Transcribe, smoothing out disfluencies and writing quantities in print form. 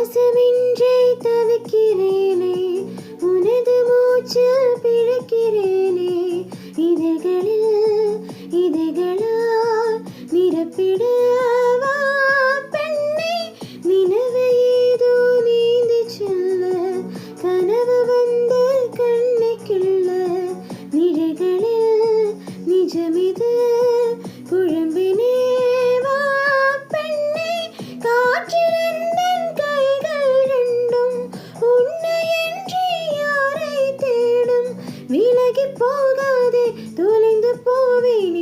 சுவாசமின்றி தவிக்கிறேனே, உனது மூச்சில் பிழைக்கிறேனே. இதழ்களால் நிரப்பிடவா பெண்ணே, நினைவை ஏதோ நீந்தி செல்ல, கனவு வந்து கண்ணை கிள்ள. நிழல்களில் நிஜமிது குழம்பினே வா பெண்ணே, காற்றிருந்தன் கைகள் ரெண்டும் உன்னையன்றி யாரை தேடும். விலகி போகாதே, தொலைந்து போவேன்